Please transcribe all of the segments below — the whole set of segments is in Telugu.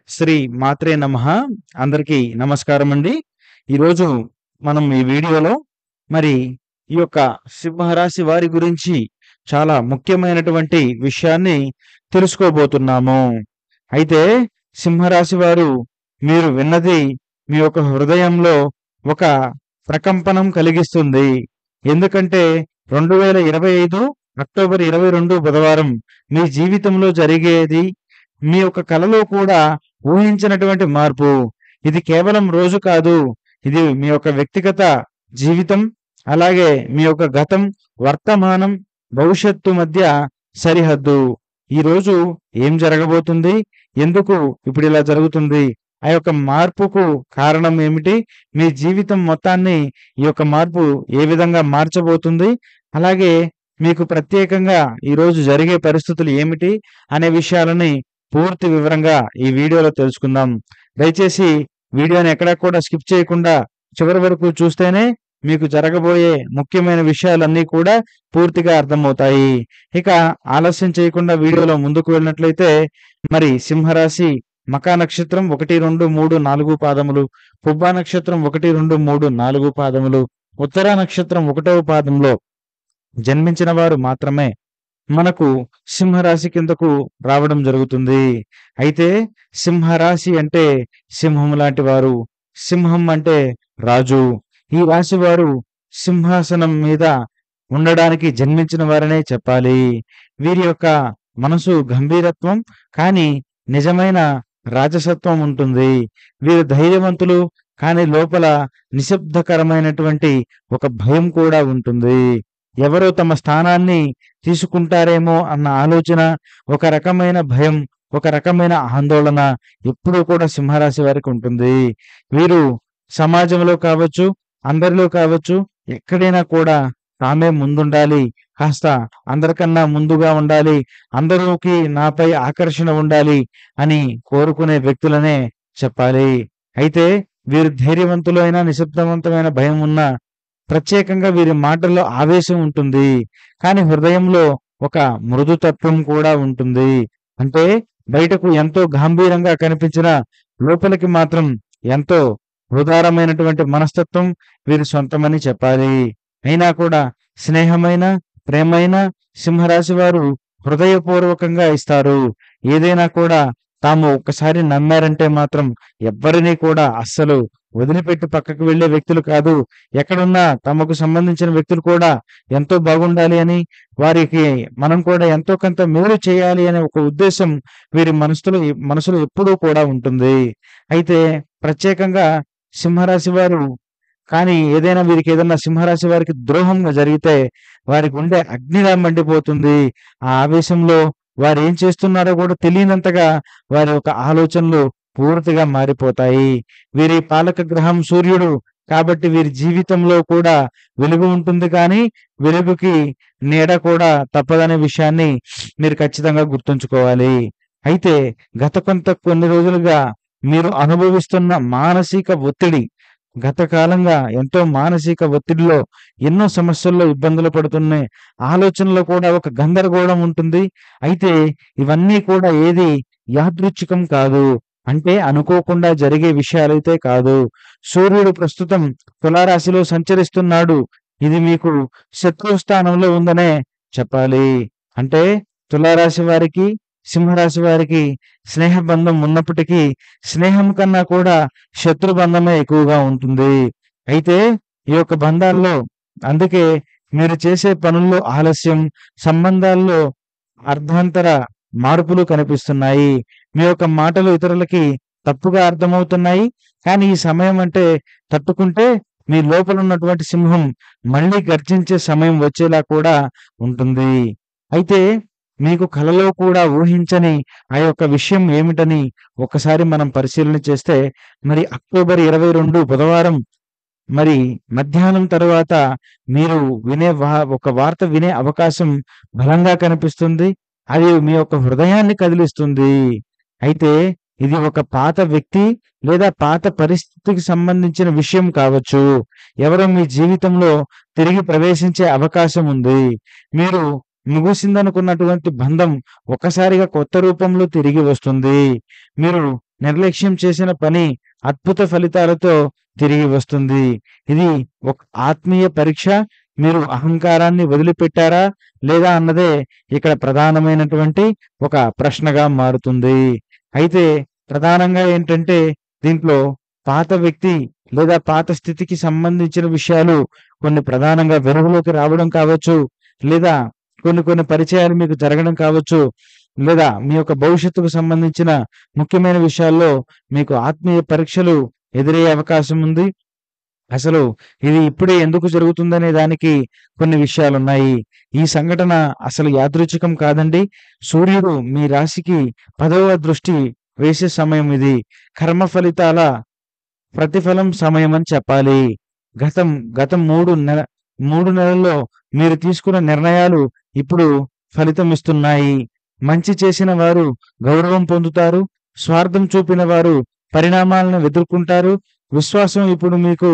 శ్రీ మాత్రే నమః. అందరికీ నమస్కారం అండి. ఈరోజు మనం ఈ వీడియోలో మరి ఈ యొక్క సింహరాశి వారి గురించి చాలా ముఖ్యమైనటువంటి విషయాన్ని తెలుసుకోబోతున్నాము. అయితే సింహరాశి వారు మీరు విన్నది మీ యొక్క హృదయంలో ఒక ప్రకంపనం కలిగిస్తుంది. ఎందుకంటే 2025 అక్టోబర్ 22 బుధవారం మీ జీవితంలో జరిగేది మీ యొక్క కలలో కూడా ఊహించినటువంటి మార్పు. ఇది కేవలం రోజు కాదు. ఇది మీ యొక్క వ్యక్తిగత జీవితం, అలాగే మీ యొక్క గతం, వర్తమానం, భవిష్యత్తు మధ్య సరిహద్దు. ఈరోజు ఏం జరగబోతుంది? ఎందుకు ఇప్పుడు ఇలా జరుగుతుంది? ఆ యొక్క మార్పుకు కారణం ఏమిటి? మీ జీవితం మొత్తాన్ని ఈ యొక్క మార్పు ఏ విధంగా మార్చబోతుంది? అలాగే మీకు ప్రత్యేకంగా ఈరోజు జరిగే పరిస్థితులు ఏమిటి? అనే విషయాలని పూర్తి వివరంగా ఈ వీడియోలో తెలుసుకుందాం. దయచేసి వీడియోని ఎక్కడా కూడా స్కిప్ చేయకుండా చివరి వరకు చూస్తేనే మీకు జరగబోయే ముఖ్యమైన విషయాలన్నీ కూడా పూర్తిగా అర్థమవుతాయి. ఇక ఆలస్యం చేయకుండా వీడియోలో ముందుకు వెళ్ళినట్లయితే మరి సింహరాశి మకా నక్షత్రం 1, 2, 3, 4 పాదములు, పుబ్బా నక్షత్రం 1, 2, 3, 4 పాదములు, ఉత్తర నక్షత్రం 1వ పాదంలో జన్మించిన వారు మాత్రమే మనకు సింహరాశి కిందకు రావడం జరుగుతుంది. అయితే సింహరాశి అంటే సింహం లాంటి వారు. సింహం అంటే రాజు. ఈ రాశి వారు సింహాసనం మీద ఉండడానికి జన్మించిన వారనే చెప్పాలి. వీరి యొక్క మనసు గంభీరత్వం, కానీ నిజమైన రాజసత్వం ఉంటుంది. వీరు ధైర్యవంతులు, కానీ లోపల నిశ్శబ్దకరమైనటువంటి ఒక భయం కూడా ఉంటుంది. ఎవరో తమ స్థానాన్ని తీసుకుంటారేమో అన్న ఆలోచన, ఒక రకమైన భయం, ఒక రకమైన ఆందోళన ఎప్పుడూ కూడా సింహరాశి వారికి ఉంటుంది. వీరు సమాజంలో కావచ్చు, అందరిలో కావచ్చు, ఎక్కడైనా కూడా తామే ముందుండాలి, కాస్త అందరికన్నా ముందుగా ఉండాలి, అందరికి నాపై ఆకర్షణ ఉండాలి అని కోరుకునే వ్యక్తులనే చెప్పాలి. అయితే వీరు ధైర్యవంతులైన, నిశ్శబ్దవంతమైన భయం ఉన్న, ప్రత్యేకంగా వీరి మాటల్లో ఆవేశం ఉంటుంది, కానీ హృదయంలో ఒక మృదుతత్వం కూడా ఉంటుంది. అంటే బయటకు ఎంతో గంభీరంగా కనిపించిన లోపలికి మాత్రం ఎంతో ఉదారమైనటువంటి మనస్తత్వం వీరి సొంతమని చెప్పాలి. అయినా కూడా స్నేహమైన, ప్రేమైన సింహరాశి వారు హృదయపూర్వకంగా ఇస్తారు. ఏదైనా కూడా తాము ఒక్కసారి నమ్మారంటే మాత్రం ఎవ్వరినీ కూడా అస్సలు వదిలిపెట్టి పక్కకు వెళ్లే వ్యక్తులు కాదు. ఎక్కడున్నా తమకు సంబంధించిన వ్యక్తులు కూడా ఎంతో బాగుండాలి అని, వారికి మనం కూడా ఎంతో కొంత మేలు చేయాలి అనే ఒక ఉద్దేశం వీరి మనసులో ఎప్పుడూ కూడా ఉంటుంది. అయితే ప్రత్యేకంగా సింహరాశి వారు కానీ వీరికి ఏదైనా సింహరాశి వారికి ద్రోహంగా జరిగితే వారి గుండె అగ్నిలా మండిపోతుంది. ఆ ఆవేశంలో వారు ఏం చేస్తున్నారో కూడా తెలియనంతగా వారి యొక్క ఆలోచనలు పూర్తిగా మారిపోతాయి. వీరి పాలక గ్రహం సూర్యుడు కాబట్టి వీరి జీవితంలో కూడా వెలుగు ఉంటుంది, కానీ వెలుగుకి నీడ కూడా తప్పదనే విషయాన్ని మీరు ఖచ్చితంగా గుర్తుంచుకోవాలి. అయితే గత కొన్ని రోజులుగా మీరు అనుభవిస్తున్న మానసిక ఒత్తిడి, గత కాలంగా ఎంతో మానసిక ఒత్తిడిలో ఎన్నో సమస్యల్లో ఇబ్బందులు పడుతున్న ఆలోచనలో కూడా ఒక గందరగోళం ఉంటుంది. అయితే ఇవన్నీ కూడా ఏది యాదృచ్ఛికం కాదు, అంటే అనుకోకుండా జరిగే విషయాలైతే కాదు. సూర్యుడు ప్రస్తుతం తులారాశిలో సంచరిస్తున్నాడు. ఇది మీకు శత్రు స్థానంలో ఉందనే చెప్పాలి. అంటే తులారాశి వారికి, సింహరాశి వారికి స్నేహ బంధం ఉన్నప్పటికీ స్నేహం కన్నా కూడా శత్రు బంధమే ఎక్కువగా ఉంటుంది. అయితే ఈ యొక్క బంధాల్లో అందుకే మీరు చేసే పనుల్లో ఆలస్యం, సంబంధాల్లో అర్ధాంతర మార్పులు కనిపిస్తున్నాయి. మీ యొక్క మాటలు ఇతరులకి తప్పుగా అర్థమవుతున్నాయి. కానీ ఈ సమయం అంటే తట్టుకుంటే మీ లోపల ఉన్నటువంటి సింహం మళ్ళీ గర్జించే సమయం వచ్చేలా కూడా ఉంటుంది. అయితే మీకు కలలో కూడా ఊహించని ఆ యొక్క విషయం ఏమిటని ఒకసారి మనం పరిశీలన చేస్తే, మరి అక్టోబర్ 22 బుధవారం మరి మధ్యాహ్నం తర్వాత మీరు ఒక వార్త వినే అవకాశం బలంగా కనిపిస్తుంది. అది మీ యొక్క హృదయాన్ని కదిలిస్తుంది. అయితే ఇది ఒక పాత వ్యక్తి లేదా పాత పరిస్థితికి సంబంధించిన విషయం కావచ్చు. ఎవరో మీ జీవితంలో తిరిగి ప్రవేశించే అవకాశం ఉంది. మీరు ముగిసిందనుకున్నటువంటి బంధం ఒక్కసారిగా కొత్త రూపంలో తిరిగి వస్తుంది. మీరు నిర్లక్ష్యం చేసిన పని అద్భుత ఫలితాలతో తిరిగి వస్తుంది. ఇది ఒక ఆత్మీయ పరీక్ష. మీరు అహంకారాన్ని వదిలిపెట్టారా లేదా అన్నదే ఇక్కడ ప్రధానమైనటువంటి ఒక ప్రశ్నగా మారుతుంది. అయితే ప్రధానంగా ఏంటంటే దీంట్లో పాత వ్యక్తి లేదా పాత స్థితికి సంబంధించిన విషయాలు కొన్ని ప్రధానంగా వెలుగులోకి రావడం కావచ్చు, లేదా కొన్ని పరిచయాలు మీకు జరగడం కావచ్చు, లేదా మీ యొక్క భవిష్యత్తుకు సంబంధించిన ముఖ్యమైన విషయాల్లో మీకు ఆత్మీయ పరీక్షలు ఎదురయ్యే అవకాశం ఉంది. అసలు ఇది ఇప్పుడే ఎందుకు జరుగుతుందనే దానికి కొన్ని విషయాలున్నాయి. ఈ సంఘటన అసలు యాదృచ్ఛికం కాదండి. సూర్యుడు మీ రాశికి 10వ దృష్టి వేసే సమయం ఇది. కర్మ ఫలితాల ప్రతిఫలం సమయం అని చెప్పాలి. గత 3 నెలల్లో మీరు తీసుకున్న నిర్ణయాలు ఇప్పుడు ఫలితం ఇస్తున్నాయి. మంచి చేసిన వారు గౌరవం పొందుతారు. స్వార్థం చూపిన వారు పరిణామాలను ఎదుర్కొంటారు. విశ్వాసం ఇప్పుడు మీకు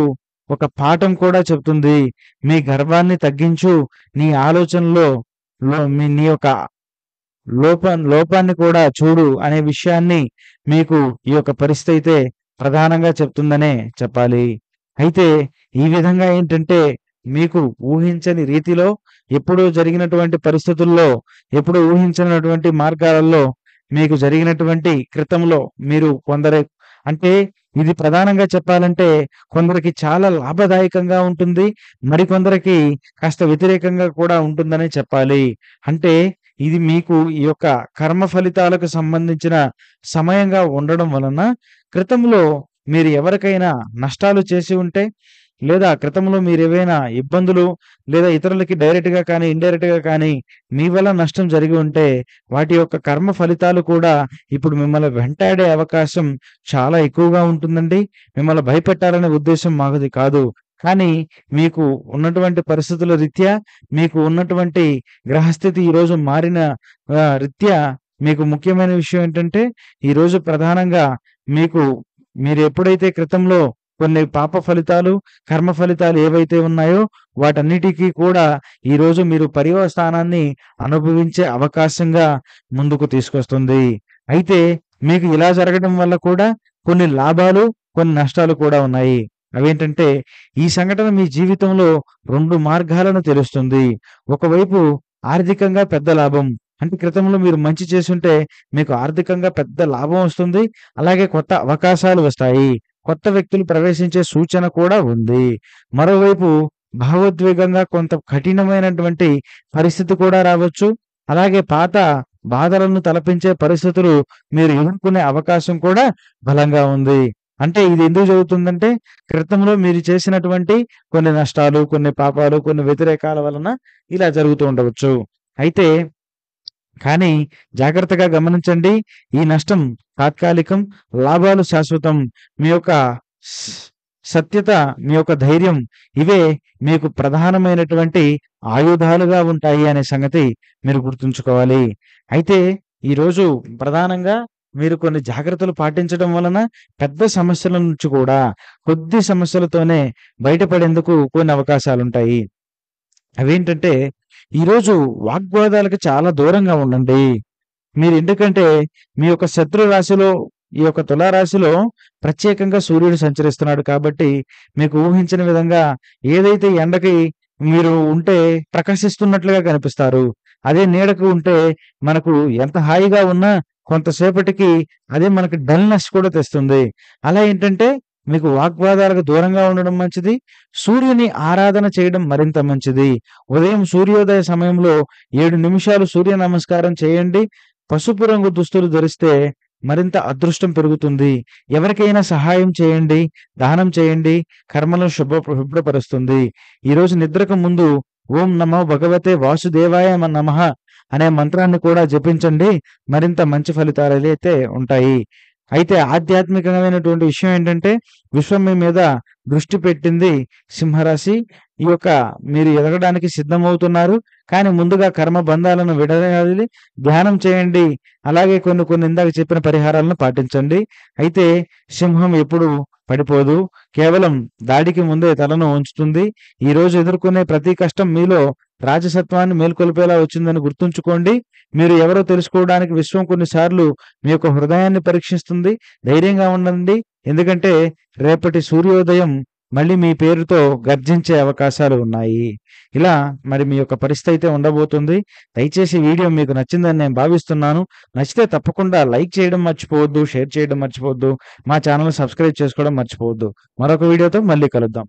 ఒక పాఠం కూడా చెప్తుంది. మీ గర్వాన్ని తగ్గించు. నీ ఆలోచనలో నీ యొక్క లోపాన్ని కూడా చూడు అనే విషయాన్ని మీకు ఈ యొక్క పరిస్థితి అయితే ప్రధానంగా చెప్తుందనే చెప్పాలి. అయితే ఈ విధంగా ఏంటంటే మీకు ఊహించని రీతిలో ఎప్పుడూ జరిగినటువంటి పరిస్థితుల్లో, ఎప్పుడూ ఊహించనటువంటి మార్గాలలో మీకు జరిగినటువంటి క్రితంలో మీరు అంటే ఇది ప్రధానంగా చెప్పాలంటే కొందరికి చాలా లాభదాయకంగా ఉంటుంది. మరికొందరికి కాస్త వ్యతిరేకంగా కూడా ఉంటుందనే చెప్పాలి. అంటే ఇది మీకు ఈ యొక్క కర్మ ఫలితాలకు సంబంధించిన సమయంగా ఉండడం వలన క్రితంలో మీరు ఎవరికైనా నష్టాలు చేసి ఉంటే, లేదా క్రితంలో మీరేవైనా ఇబ్బందులు లేదా ఇతరులకి డైరెక్ట్‌గా కానీ, ఇండైరెక్ట్‌గా కానీ మీ వల్ల నష్టం జరిగి ఉంటే, వాటి యొక్క కర్మ ఫలితాలు కూడా ఇప్పుడు మిమ్మల్ని వెంటాడే అవకాశం చాలా ఎక్కువగా ఉంటుందండి. మిమ్మల్ని భయపెట్టాలనే ఉద్దేశ్యం మాది కాదు. కానీ మీకు ఉన్నటువంటి పరిస్థితుల రీత్యా, మీకు ఉన్నటువంటి గ్రహస్థితి ఈరోజు మారిన రీత్యా మీకు ముఖ్యమైన విషయం ఏంటంటే, ఈరోజు ప్రధానంగా మీరు ఎప్పుడైతే క్రితంలో కొన్ని పాప ఫలితాలు, కర్మ ఫలితాలు ఏవైతే ఉన్నాయో వాటన్నిటికీ కూడా ఈరోజు మీరు పర్యవసానాన్ని అనుభవించే అవకాశంగా ముందుకు తీసుకొస్తుంది. అయితే మీకు ఇలా జరగడం వల్ల కూడా కొన్ని లాభాలు, కొన్ని నష్టాలు కూడా ఉన్నాయి. అవేంటంటే ఈ సంఘటన మీ జీవితంలో 2 మార్గాలను తెలుస్తుంది. ఒకవైపు ఆర్థికంగా పెద్ద లాభం. అంటే క్రితంలో మీరు మంచి చేసుంటే మీకు ఆర్థికంగా పెద్ద లాభం వస్తుంది. అలాగే కొత్త అవకాశాలు వస్తాయి. కొత్త వ్యక్తులు ప్రవేశించే సూచన కూడా ఉంది. మరోవైపు భావోద్వేగంగా కొంత కఠినమైనటువంటి పరిస్థితి కూడా రావచ్చు. అలాగే పాత బాధలను తలపించే పరిస్థితులు మీరు ఎదుర్కొనే అవకాశం కూడా బలంగా ఉంది. అంటే ఇది ఎందుకు జరుగుతుందంటే క్రితంలో మీరు చేసినటువంటి కొన్ని నష్టాలు, కొన్ని పాపాలు, కొన్ని వ్యతిరేకాల వలన ఇలా జరుగుతూ ఉండవచ్చు. అయితే కానీ జాగ్రత్తగా గమనించండి. ఈ నష్టం తాత్కాలికం, లాభాలు శాశ్వతం. మీ యొక్క సత్యత, మీ యొక్క ధైర్యం ఇవే మీకు ప్రధానమైనటువంటి ఆయుధాలుగా ఉంటాయి అనే సంగతి మీరు గుర్తుంచుకోవాలి. అయితే ఈరోజు ప్రధానంగా మీరు కొన్ని జాగ్రత్తలు పాటించడం వలన పెద్ద సమస్యల నుంచి కూడా కొద్ది సమస్యలతోనే బయటపడేందుకు కొన్ని అవకాశాలుంటాయి. అవేంటంటే ఈరోజు వాగ్వాదాలకు చాలా దూరంగా ఉండండి. ఎందుకంటే మీ యొక్క శత్రు రాశిలో ఈ యొక్క తులారాశిలో ప్రత్యేకంగా సూర్యుడు సంచరిస్తున్నాడు కాబట్టి మీకు ఊహించిన విధంగా ఏదైతే ఎండకి మీరు ఉంటే ప్రకాశిస్తున్నట్లుగా కనిపిస్తారు. అదే నీడకు ఉంటే మనకు ఎంత హాయిగా ఉన్నా కొంతసేపటికి అదే మనకి డల్‌నెస్ కూడా తెస్తుంది. అలా ఏంటంటే మీకు వాగ్వాదాలకు దూరంగా ఉండడం మంచిది. సూర్యుని ఆరాధన చేయడం మరింత మంచిది. ఉదయం సూర్యోదయ సమయంలో 7 నిమిషాలు సూర్య నమస్కారం చేయండి. పసుపు రంగు దుస్తులు ధరిస్తే మరింత అదృష్టం పెరుగుతుంది. ఎవరికైనా సహాయం చేయండి, దానం చేయండి. కర్మలను శుభ్రపరుస్తుంది. ఈరోజు నిద్రకు ముందు ఓం నమో భగవతే వాసుదేవాయ నమః అనే మంత్రాన్ని కూడా జపించండి. మరింత మంచి ఫలితాలైతే ఉంటాయి. అయితే ఆధ్యాత్మికమైనటువంటి విషయం ఏంటంటే విశ్వం మీ మీద దృష్టి పెట్టింది సింహరాశి. మీరు ఎదగడానికి సిద్ధమవుతున్నారు. కానీ ముందుగా కర్మ బంధాలను విడనాడి ధ్యానం చేయండి. అలాగే కొన్ని ఇందాక చెప్పిన పరిహారాలను పాటించండి. అయితే సింహం ఎప్పుడు పడిపోదు. కేవలం దాడికి ముందే తలను ఉంచుతుంది. ఈరోజు ఎదుర్కొనే ప్రతి కష్టం మీలో రాజసత్వాన్ని మేల్కొల్పేలా వచ్చిందని గుర్తుంచుకోండి. మీరు ఎవరో తెలుసుకోవడానికి విశ్వం కొన్నిసార్లు మీ యొక్క హృదయాన్ని పరీక్షిస్తుంది. ధైర్యంగా ఉండండి. ఎందుకంటే రేపటి సూర్యోదయం మళ్ళీ మీ పేరుతో గర్జించే అవకాశాలు ఉన్నాయి. ఇలా మరి మీ యొక్క పరిస్థితి అయితే ఉండబోతుంది. దయచేసి ఈ వీడియో మీకు నచ్చిందని నేను భావిస్తున్నాను. నచ్చితే తప్పకుండా లైక్ చేయడం మర్చిపోవద్దు, షేర్ చేయడం మర్చిపోవద్దు. మా ఛానల్‌ని సబ్స్క్రైబ్ చేసుకోవడం మర్చిపోవద్దు. మరొక వీడియోతో మళ్ళీ కలుద్దాం.